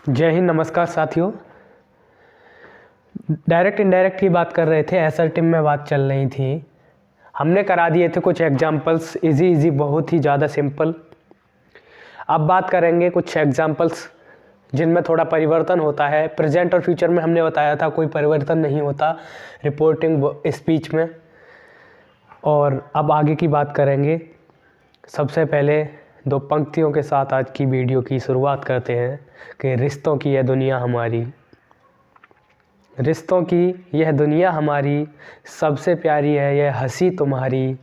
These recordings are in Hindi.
जय हिंद, नमस्कार साथियों। डायरेक्ट इनडायरेक्ट की बात कर रहे थे, असर्टिव में बात चल रही थी। हमने करा दिए थे कुछ एग्जांपल्स, इजी बहुत ही ज़्यादा सिंपल। अब बात करेंगे कुछ एग्जांपल्स जिनमें थोड़ा परिवर्तन होता है। प्रेजेंट और फ्यूचर में हमने बताया था कोई परिवर्तन नहीं होता रिपोर्टिंग स्पीच में। और अब आगे की बात करेंगे। सबसे पहले दो पंक्तियों के साथ आज की वीडियो की शुरुआत करते हैं कि रिश्तों की यह दुनिया हमारी, रिश्तों की यह दुनिया हमारी, सबसे प्यारी है यह हंसी तुम्हारी।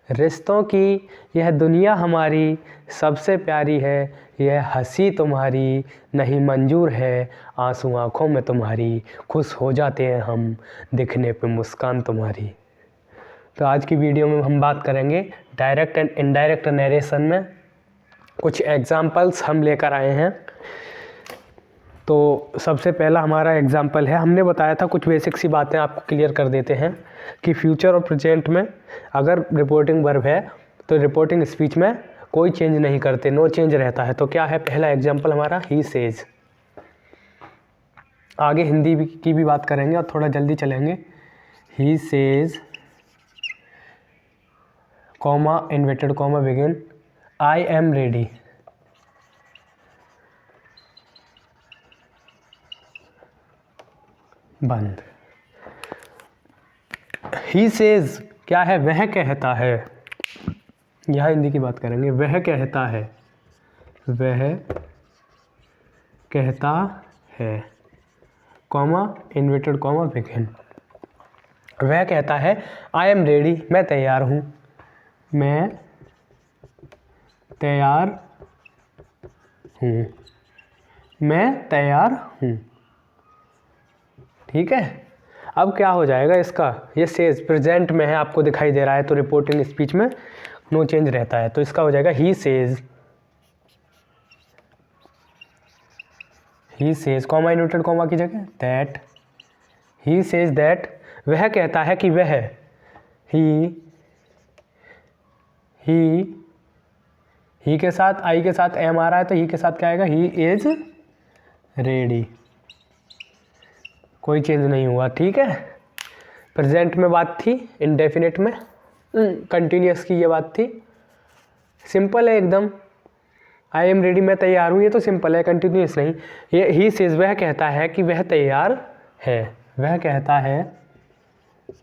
रिश्तों की यह दुनिया हमारी, सबसे प्यारी है यह हंसी तुम्हारी। नहीं मंजूर है आंसू आँखों में तुम्हारी, खुश हो जाते हैं हम दिखने पे मुस्कान तुम्हारी। तो आज की वीडियो में हम बात करेंगे डायरेक्ट एंड इनडायरेक्ट नरेशन में कुछ एग्जाम्पल्स हम लेकर आए हैं। तो सबसे पहला हमारा एग्जाम्पल है, हमने बताया था कुछ बेसिक सी बातें आपको क्लियर कर देते हैं कि फ्यूचर और प्रेजेंट में अगर रिपोर्टिंग वर्ब है तो रिपोर्टिंग स्पीच में कोई चेंज नहीं करते, नो चेंज रहता है। तो क्या है पहला एग्जाम्पल हमारा, ही सेज। आगे हिंदी की भी बात करेंगे और थोड़ा जल्दी चलेंगे। He says comma inverted comma begin, I am ready. बंद। ही सेज क्या है, वह कहता है। यहाँ हिंदी की बात करेंगे, वह कहता है, वह कहता है कॉमा इन्वर्टेड कॉमा बिगिन। वह कहता है आई एम रेडी, मैं तैयार हूँ, मैं तैयार हूँ, मैं तैयार हूँ। ठीक है। अब क्या हो जाएगा इसका, ये सेज प्रेजेंट में है, आपको दिखाई दे रहा है, तो रिपोर्टिंग स्पीच में नो चेंज रहता है। तो इसका हो जाएगा he says, he says comma inverted comma की जगह दैट, ही सेज दैट। वह कहता है कि वह, ही के साथ आई के साथ एम आ रहा है, तो ही के साथ क्या आएगा, ही इज रेडी। कोई चेंज नहीं हुआ। ठीक है। प्रेजेंट में बात थी, इंडेफिनिट में कंटिन्यूस की ये बात थी। सिंपल है एकदम, आई एम रेडी, मैं तैयार हूँ, ये तो सिंपल है, कंटिन्यूस नहीं। ये ही सेज, वह कहता है कि वह तैयार है, वह कहता है,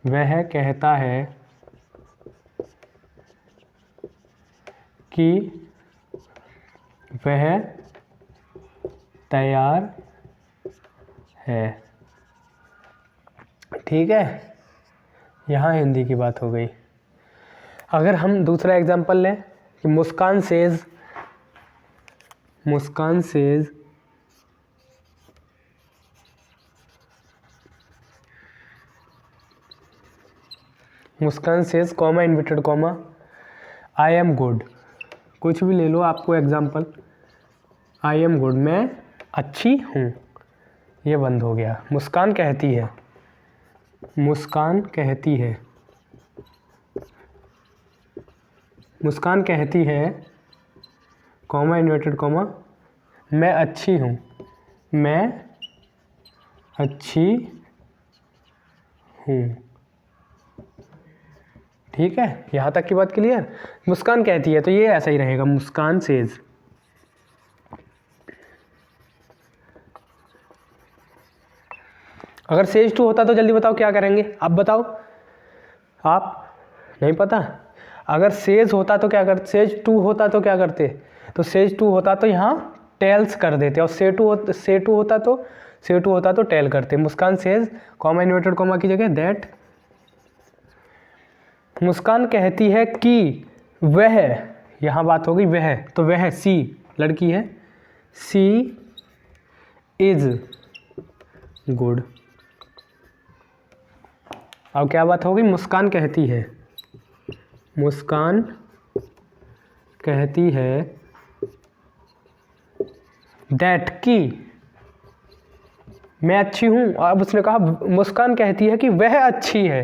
वह कहता है कि वह तैयार है। ठीक है। यहाँ हिंदी की बात हो गई। अगर हम दूसरा एग्जांपल लें कि Muskan says, Muskan says Muskan says comma inverted comma I am good. कुछ भी ले लो आपको एग्जांपल, आई एम गुड, मैं अच्छी हूँ। ये बंद हो गया। मुस्कान कहती है, मुस्कान कहती है, मुस्कान कहती है कॉमा इन्वर्टेड कॉमा मैं अच्छी हूँ, मैं अच्छी हूँ। ठीक है। यहाँ तक की बात क्लियर। मुस्कान कहती है तो ये ऐसा ही रहेगा, मुस्कान सेज। अगर सेज टू होता तो जल्दी बताओ क्या करेंगे, आप बताओ। आप नहीं पता। अगर सेज होता तो क्या करते, सेज टू होता तो क्या करते, तो सेज टू होता तो यहाँ टेल्स कर देते, और से टू होता तो टेल करते। मुस्कान सेज कॉमा इन्वर्टेड कॉमा की जगह दैट। मुस्कान कहती है कि वह, यहाँ बात हो गई वह, तो वह सी लड़की है, सी इज गुड। अब क्या बात हो गई, मुस्कान कहती है, मुस्कान कहती है दैट की मैं अच्छी हूँ। अब उसने कहा, मुस्कान कहती है कि वह अच्छी है,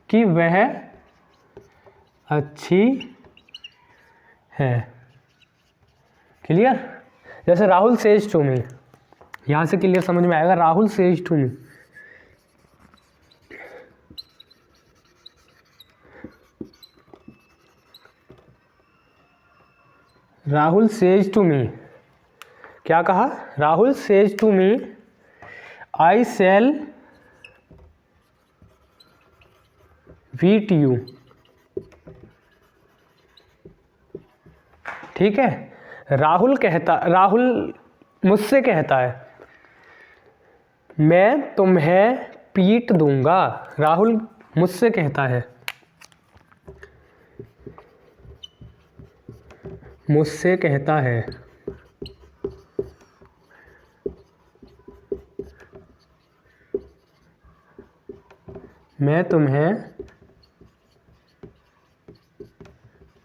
कि वह अच्छी है। क्लियर। जैसे राहुल सेज टू मी, यहाँ से क्लियर समझ में आएगा। Rahul says to me, Rahul says to me, क्या कहा? Rahul says to me I shall beat you. ठीक है, राहुल मुझसे कहता है मैं तुम्हें पीट दूंगा। राहुल मुझसे कहता है, मुझसे कहता है मैं तुम्हें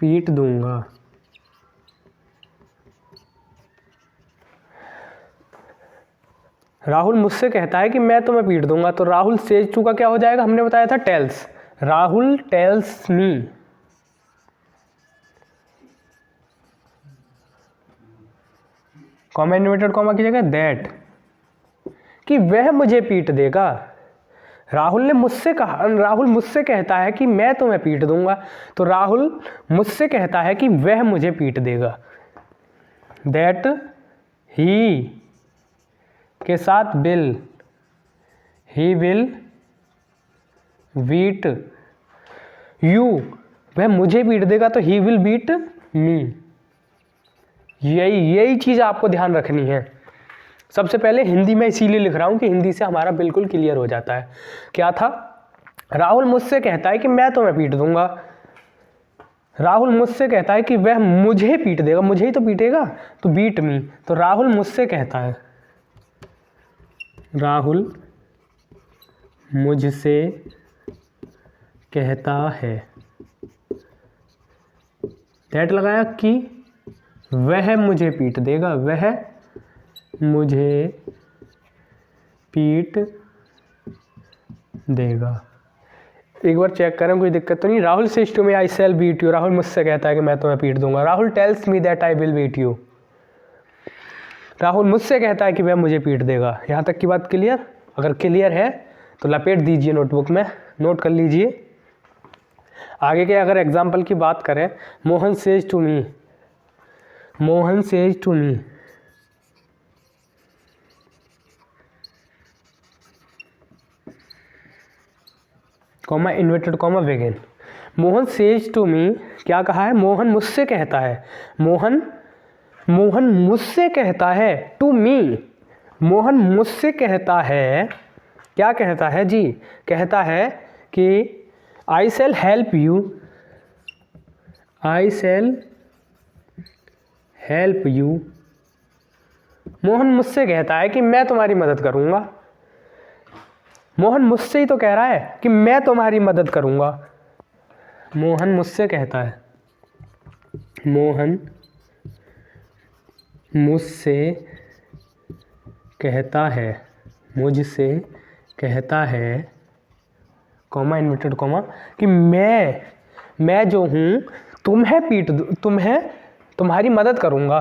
पीट दूंगा। राहुल मुझसे कहता है कि मैं तुम्हें पीट दूंगा, तो राहुल सेज टू का क्या हो जाएगा? हमने बताया था tells. Rahul tells me, comma inverted comma की जगह दैट, कि वह मुझे पीट देगा। राहुल ने मुझसे कहा, राहुल मुझसे कहता है कि मैं तुम्हें पीट दूंगा, तो राहुल मुझसे कहता है कि वह मुझे पीट देगा। दैट ही के साथ will, he will beat you, वह मुझे पीट देगा तो ही विल बीट मी। यही चीज़ आपको ध्यान रखनी है। सबसे पहले हिंदी में इसीलिए लिख रहा हूँ कि हिंदी से हमारा बिल्कुल क्लियर हो जाता है। क्या था? राहुल मुझसे कहता है कि मैं तुम्हें पीट दूंगा, राहुल मुझसे कहता है कि वह मुझे पीट देगा, मुझे ही तो पीटेगा, तो बीट मी। तो राहुल मुझसे कहता है, राहुल मुझसे कहता है, दैट लगाया कि वह मुझे पीट देगा, वह मुझे पीट देगा। एक बार चेक करें कोई दिक्कत तो नहीं। Rahul says to me I shall beat you, Rahul मुझसे कहता है कि मैं तुम्हें पीट दूंगा। Rahul tells me that I will beat you, Rahul मुझसे कहता है कि वह मुझे पीट देगा। यहाँ तक की बात क्लियर? अगर क्लियर है तो लपेट दीजिए नोटबुक में, नोट कर लीजिए। आगे के अगर एग्जाम्पल की बात करें, Mohan says to me, Mohan says to me, comma inverted comma begin. Mohan says to me, क्या कहा है? मोहन मुझसे कहता है, मोहन मुझसे कहता है टू मी, मोहन मुझसे कहता है, क्या कहता है जी? कहता है कि I shall help you, I shall help you. Mohan मुझसे कहता है कि मैं तुम्हारी मदद करूंगा। मोहन मुझसे ही तो कह रहा है कि मैं तुम्हारी मदद करूंगा। मोहन मुझसे कहता है, मोहन मुझसे कहता है, मुझसे कहता है, कॉमा इन्वर्टेड कॉमा, कि मैं जो हूँ तुम्हें तुम्हारी मदद करूँगा।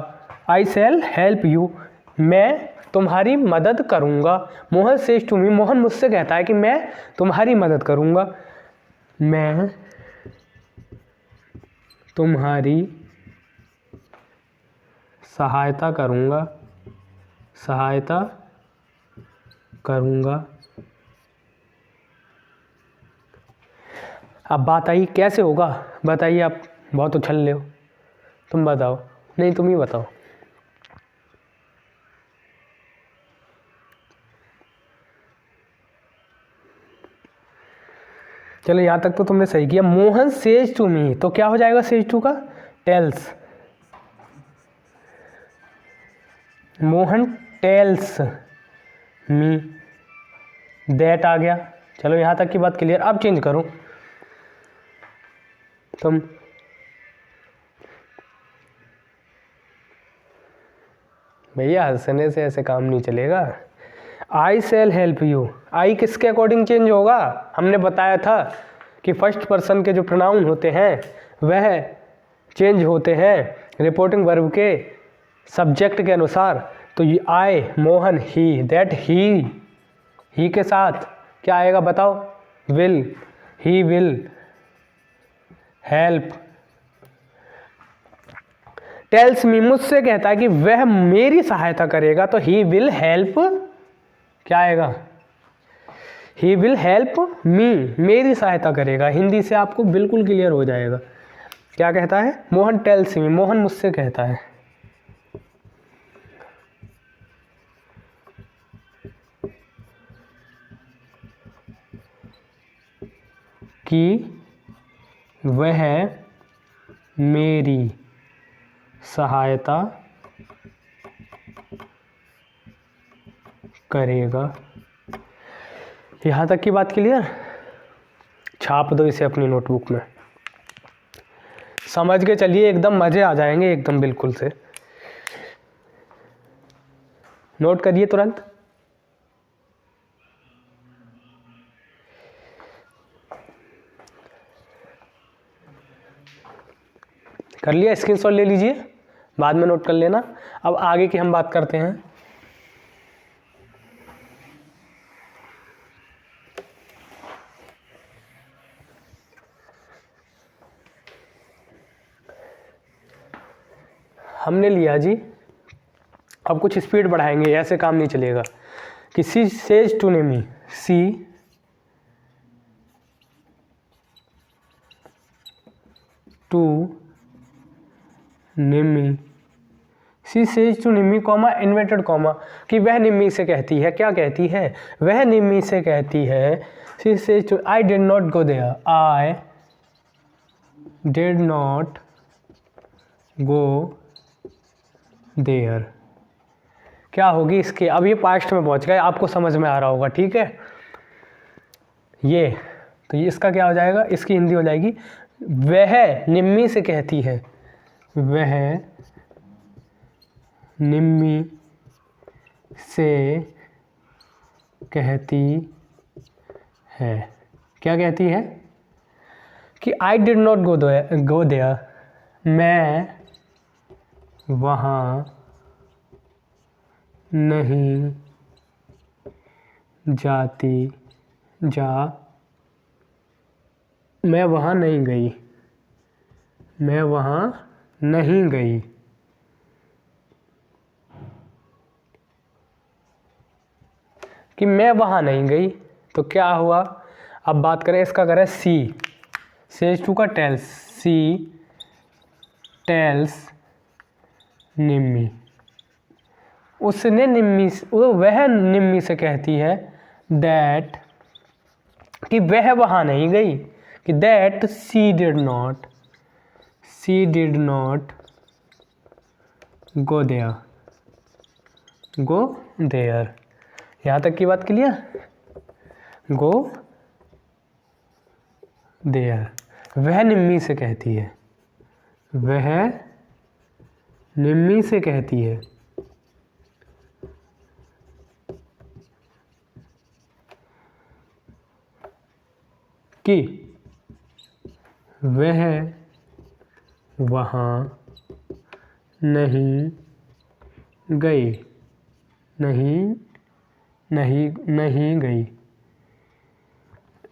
आई शैल हेल्प यू, मैं तुम्हारी मदद करूँगा। Mohan says to me, Mohan मुझसे कहता है कि मैं तुम्हारी मदद करूँगा, मैं तुम्हारी सहायता करूँगा, सहायता करूँगा। अब बात आई कैसे होगा? बताइए, आप बहुत उछल रहे हो, तुम बताओ। नहीं, तुम ही बताओ। चलो यहाँ तक तो तुमने सही किया। मोहन सेज टू मी, तो क्या हो जाएगा सेज टू का? Tells. Mohan tells me, that आ गया। चलो यहाँ तक की बात क्लियर। अब चेंज करो तुम। भैया हंसने से ऐसे काम नहीं चलेगा। आई शैल हेल्प यू, आई किसके अकॉर्डिंग चेंज होगा? हमने बताया था कि फर्स्ट पर्सन के जो प्रोनाउन होते हैं वह चेंज होते हैं रिपोर्टिंग वर्ब के सब्जेक्ट के अनुसार। तो ये आई मोहन ही, दैट ही के साथ क्या आएगा बताओ, will, he will help. Tells me, मुझसे कहता है कि वह मेरी सहायता करेगा, तो ही विल हेल्प क्या आएगा, ही विल हेल्प मी, मेरी सहायता करेगा। हिंदी से आपको बिल्कुल क्लियर हो जाएगा। क्या कहता है, मोहन टेल्स मी, मोहन मुझसे कहता है कि वह मेरी सहायता करेगा। यहाँ तक की बात क्लियर? छाप दो इसे अपनी नोटबुक में, समझ के चलिए, एकदम मज़े आ जाएंगे एकदम बिल्कुल से। नोट करिए तुरंत। कर लिया? स्क्रीनशॉट ले लीजिए, बाद में नोट कर लेना। अब आगे की हम बात करते हैं। हमने लिया जी, अब कुछ स्पीड बढ़ाएंगे, ऐसे काम नहीं चलेगा। कि she says to Nimmi, she to Nimmi, she says to Nimmi comma inverted comma, कि वह निम्मी से कहती है, क्या कहती है, वह निम्मी से कहती है, she says to, I did not go there, I did not go there. क्या होगी इसके, अब ये पास्ट में पहुंच गए, आपको समझ में आ रहा होगा, ठीक है। ये तो ये इसका क्या हो जाएगा, इसकी हिंदी हो जाएगी, वह निम्मी से कहती है, वह निम्मी से कहती है, क्या कहती है, कि I did not go there, मैं वहाँ नहीं जाती, मैं वहाँ नहीं गई, मैं वहाँ नहीं गई। कि मैं वहाँ नहीं गई, तो क्या हुआ, अब बात करें इसका, करें सी सेज टू का टेल्स, सी टेल्स निम्मी, उसने निम्मी, वह निम्मी से कहती है, दैट, कि वह वहाँ नहीं गई, कि that she did not go there. यहाँ तक की बात क्लियर, गो देयर, वह निम्मी से कहती है, वह निम्मी से कहती है कि वह वहाँ नहीं गई, नहीं गई।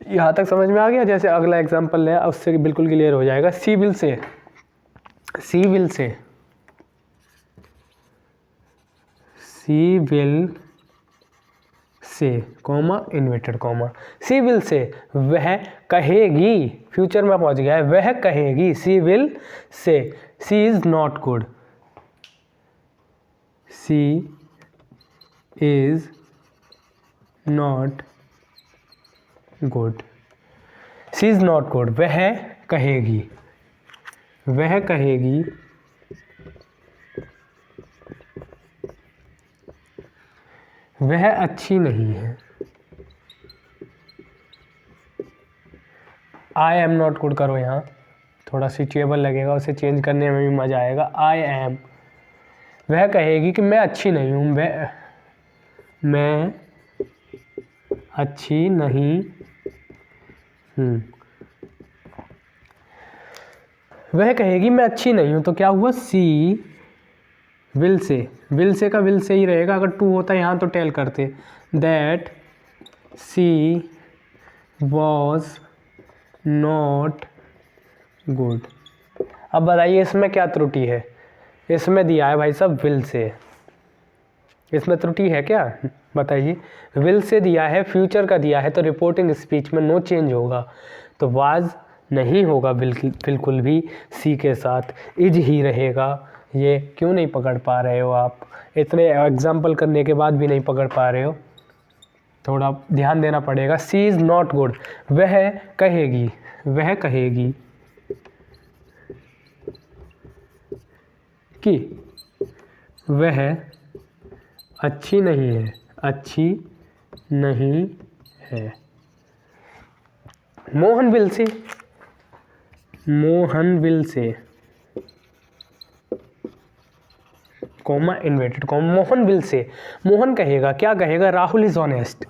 यहाँ तक समझ में आ गया? जैसे अगला एग्जांपल ले, उससे बिल्कुल क्लियर हो जाएगा। She will say comma inverted comma, she will say, वह कहेगी, फ्यूचर में पहुंच गया है, वह कहेगी, she will say, she is not good, she is not good, she is not good, वह कहेगी, वह अच्छी नहीं है। आई एम नॉट गुड करो, यहाँ थोड़ा सिचुएबल लगेगा, उसे चेंज करने में भी मज़ा आएगा। आई एम, वह कहेगी कि मैं अच्छी नहीं हूँ, मैं अच्छी नहीं हूँ, वह कहेगी मैं अच्छी नहीं हूँ, तो क्या हुआ, सी विल से का विल से ही रहेगा, अगर टू होता यहाँ तो टेल करते। That she was not good. अब बताइए इसमें क्या त्रुटि है? इसमें दिया है भाई साहब विल से, इसमें त्रुटि है क्या बताइए? विल से दिया है, फ्यूचर का दिया है, तो रिपोर्टिंग स्पीच में नो चेंज होगा, तो वाज नहीं होगा बिल्कुल भी, सी के साथ इज ही रहेगा। ये क्यों नहीं पकड़ पा रहे हो आप? इतने एग्जाम्पल करने के बाद भी नहीं पकड़ पा रहे हो, थोड़ा ध्यान देना पड़ेगा। सी इज़ नॉट गुड, वह कहेगी कि वह अच्छी नहीं है। Mohan will say comma inverted comma, Mohan will say, Mohan कहेगा, क्या कहेगा? राहुल इज ऑनेस्ट,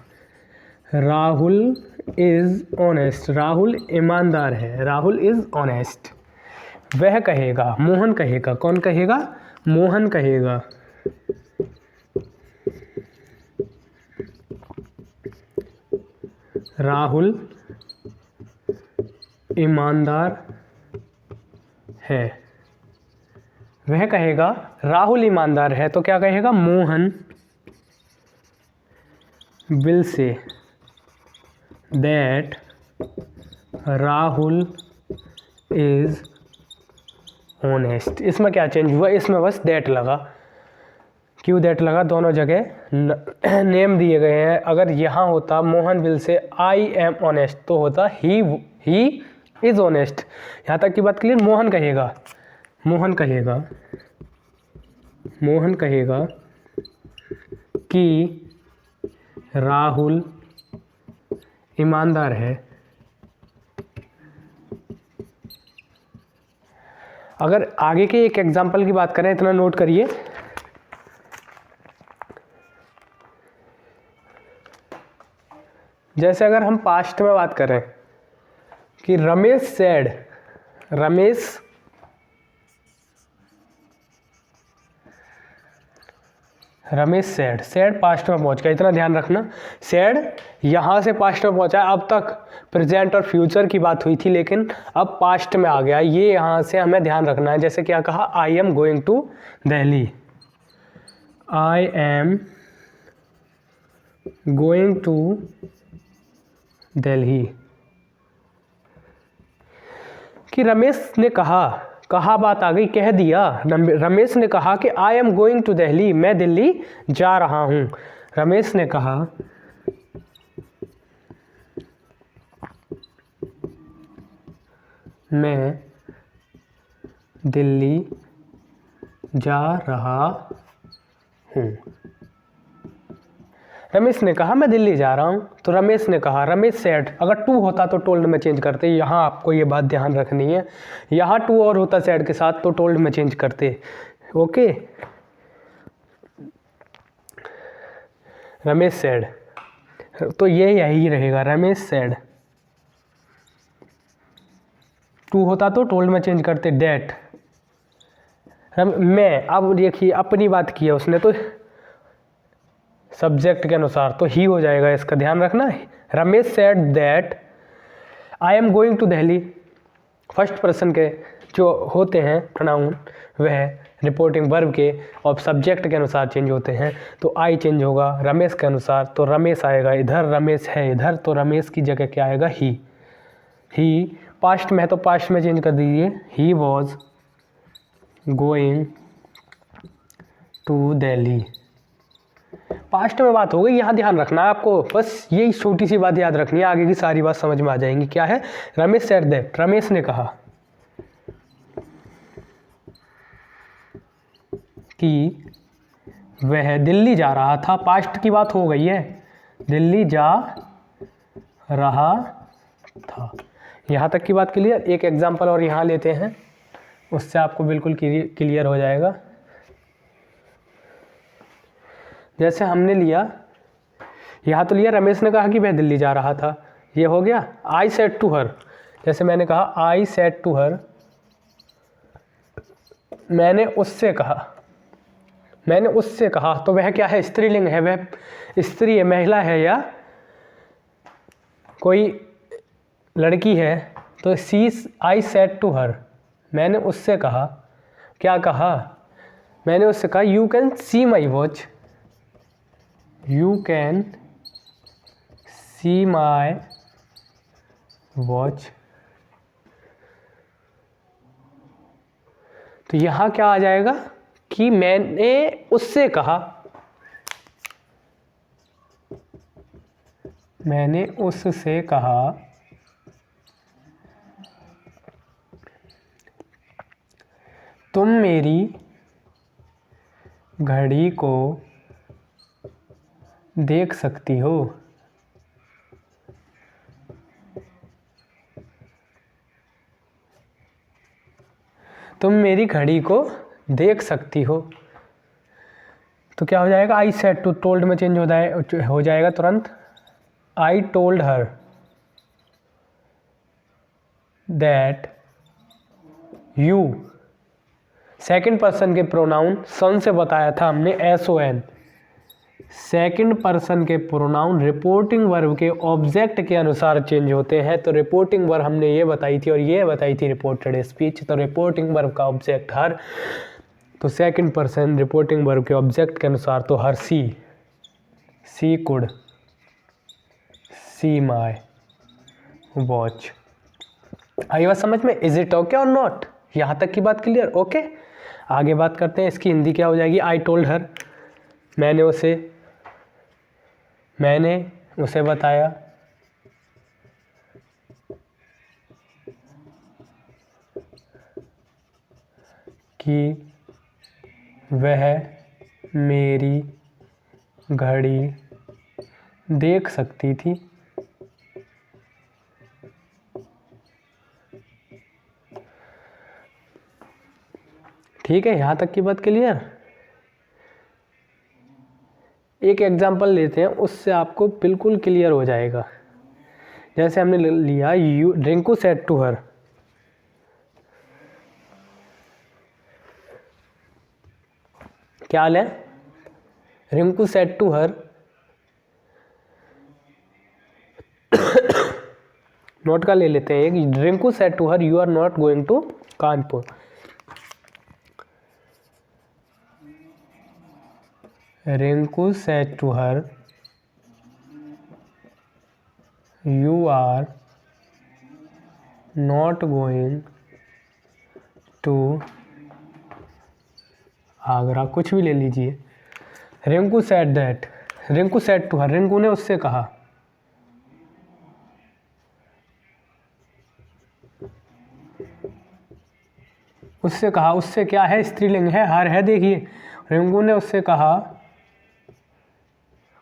राहुल ईमानदार है, राहुल इज ऑनेस्ट। वह कहेगा, मोहन कहेगा, कौन कहेगा? मोहन कहेगा राहुल ईमानदार है। वह कहेगा राहुल ईमानदार है, तो क्या कहेगा? Mohan will say that Rahul is honest. इसमें क्या चेंज हुआ? इसमें बस दैट लगा। क्यों दैट लगा? दोनों जगह नेम दिए गए हैं। अगर यहाँ होता Mohan will say I am honest, तो होता ही इज ऑनेस्ट। यहाँ तक की बात क्लियर? मोहन कहेगा कि राहुल ईमानदार है। अगर आगे के एक एग्जाम्पल की बात करें, इतना नोट करिए। जैसे अगर हम पास्ट में बात करें कि रमेश सैड पास्ट में पहुंच गया, इतना ध्यान रखना। सैड यहाँ से पास्ट में पहुंचा है, अब तक प्रेजेंट और फ्यूचर की बात हुई थी, लेकिन अब पास्ट में आ गया, ये यहाँ से हमें ध्यान रखना है। जैसे क्या कहा? I am going to Delhi, I am going to Delhi. कि रमेश ने कहा बात आ गई, कह दिया। रमेश ने कहा कि I am going to Delhi, मैं दिल्ली जा रहा हूँ। रमेश ने कहा मैं दिल्ली जा रहा हूँ। रमेश ने कहा मैं दिल्ली जा रहा हूँ, तो रमेश ने कहा, रमेश सेड। अगर टू होता तो टोल्ड में चेंज करते, यहाँ आपको ये बात ध्यान रखनी है। यहाँ टू और होता सेड के साथ तो टोल्ड में चेंज करते। ओके, रमेश सेड, तो ये यही रहेगा, रमेश सेड। टू होता तो टोल्ड में चेंज करते, डेट। मैं, अब देखिए अपनी बात की है उसने, तो सब्जेक्ट के अनुसार तो ही हो जाएगा, इसका ध्यान रखना। Ramesh said that I am going to Delhi. First person के जो होते हैं प्रोनाउन, वह रिपोर्टिंग वर्ब के और सब्जेक्ट के अनुसार चेंज होते हैं, तो आई चेंज होगा रमेश के अनुसार, तो रमेश आएगा इधर, रमेश है इधर, तो रमेश की जगह क्या आएगा? ही। पास्ट में है तो पास्ट में चेंज कर दीजिए, he was going to Delhi. Past में बात हो गई, यहाँ ध्यान रखना है आपको, बस यही छोटी सी बात याद रखनी है, आगे की सारी बात समझ में आ जाएंगी। क्या है? रमेश सेड दैट, रमेश ने कहा कि वह दिल्ली जा रहा था। पास्ट की बात हो गई है, दिल्ली जा रहा था। यहाँ तक की बात क्लियर? एक एग्जाम्पल और यहाँ लेते हैं, उससे आपको बिल्कुल क्लियर हो जाएगा। जैसे हमने लिया, यहाँ तो लिया रमेश ने कहा कि वह दिल्ली जा रहा था, ये हो गया। आई सेड टू हर, जैसे मैंने कहा आई सेड टू हर, मैंने उससे कहा। मैंने उससे कहा, तो वह क्या है, स्त्रीलिंग है, वह स्त्री है, महिला है या कोई लड़की है। तो आई सेड टू हर, मैंने उससे कहा, क्या कहा, मैंने उससे कहा you can see my watch, you can see my watch. तो यहाँ क्या आ जाएगा कि मैंने उससे कहा, मैंने उससे कहा तुम मेरी घड़ी को देख सकती हो। तुम मेरी घड़ी को देख सकती हो। तो क्या हो जाएगा, आई सेड टू, टोल्ड में चेंज हो जाएगा तुरंत। I told her that you, second person के प्रोनाउन सन से बताया था हमने SON, सेकंड पर्सन के प्रोनाउन रिपोर्टिंग वर्ब के ऑब्जेक्ट के अनुसार चेंज होते हैं। तो रिपोर्टिंग वर्ब हमने ये बताई थी और ये बताई थी रिपोर्टेड स्पीच। तो रिपोर्टिंग वर्ब का ऑब्जेक्ट हर, तो सेकंड पर्सन रिपोर्टिंग वर्ब के ऑब्जेक्ट के अनुसार तो हर सी कुड सी माई वॉच। आई बात समझ में, इज इट ओके और नॉट, यहाँ तक की बात क्लियर, ओके। आगे बात करते हैं, इसकी हिंदी क्या हो जाएगी। आई टोल्ड हर, मैंने उसे बताया कि वह मेरी घड़ी देख सकती थी। ठीक है, यहाँ तक की बात क्लियर। एक एग्जांपल लेते हैं, उससे आपको बिल्कुल क्लियर हो जाएगा। जैसे हमने लिया रिंकू सेड टू हर, क्या लें, Rinku said to her, note का ले लेते हैं एक, Rinku said to her you are not going to Kanpur. Rinku said to her you are not going to Agra, कुछ भी ले लीजिए। Rinku said that, Rinku said to her, Rinku ने उससे कहा, उससे क्या है, स्त्रीलिंग है, हर है। देखिए रिंकू ने उससे कहा,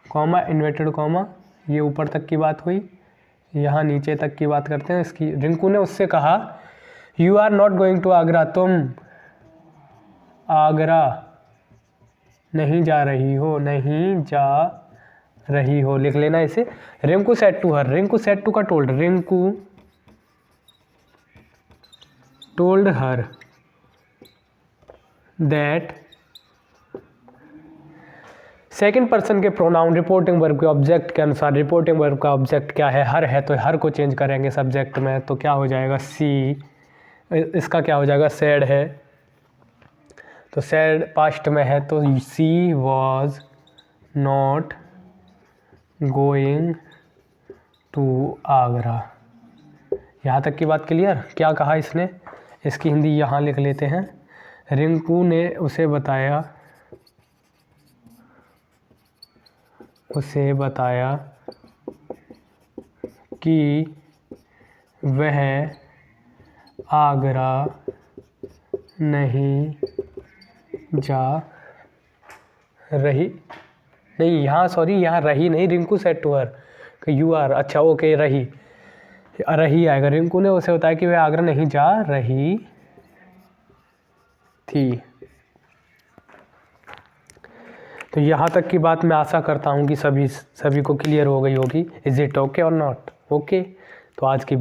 कॉमा इन्वर्टेड कॉमा, ये ऊपर तक की बात हुई, यहाँ नीचे तक की बात करते हैं इसकी। रिंकू ने उससे कहा you are not going to Agra, तुम आगरा नहीं जा रही हो, नहीं जा रही हो, लिख लेना इसे। Rinku said to her, Rinku said to का told, Rinku told her that, second person के प्रोनाउन रिपोर्टिंग वर्ब के ऑब्जेक्ट के अनुसार, रिपोर्टिंग वर्ब का ऑब्जेक्ट क्या है, हर है, तो हर को चेंज करेंगे सब्जेक्ट में। तो क्या हो जाएगा, इसका क्या हो जाएगा, सैड है, तो सैड पास्ट में है, तो she was not going to Agra. यहाँ तक की बात क्लियर। क्या कहा इसने, इसकी हिंदी यहाँ लिख लेते हैं। रिंकू ने उसे बताया कि वह आगरा नहीं जा रही, नहीं यहाँ सॉरी, यहाँ रही नहीं, रिंकू सेड टू हर कि यू आर, अच्छा ओके, रही आएगा। रिंकू ने उसे बताया कि वह आगरा नहीं जा रही थी। तो यहाँ तक की बात मैं आशा करता हूँ कि सभी को क्लियर हो गई होगी। इज़ इट ओके और नॉट ओके। तो आज की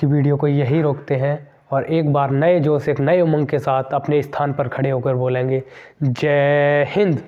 वीडियो को यही रोकते हैं और एक बार नए जोश, एक नए उमंग के साथ अपने स्थान पर खड़े होकर बोलेंगे जय हिंद।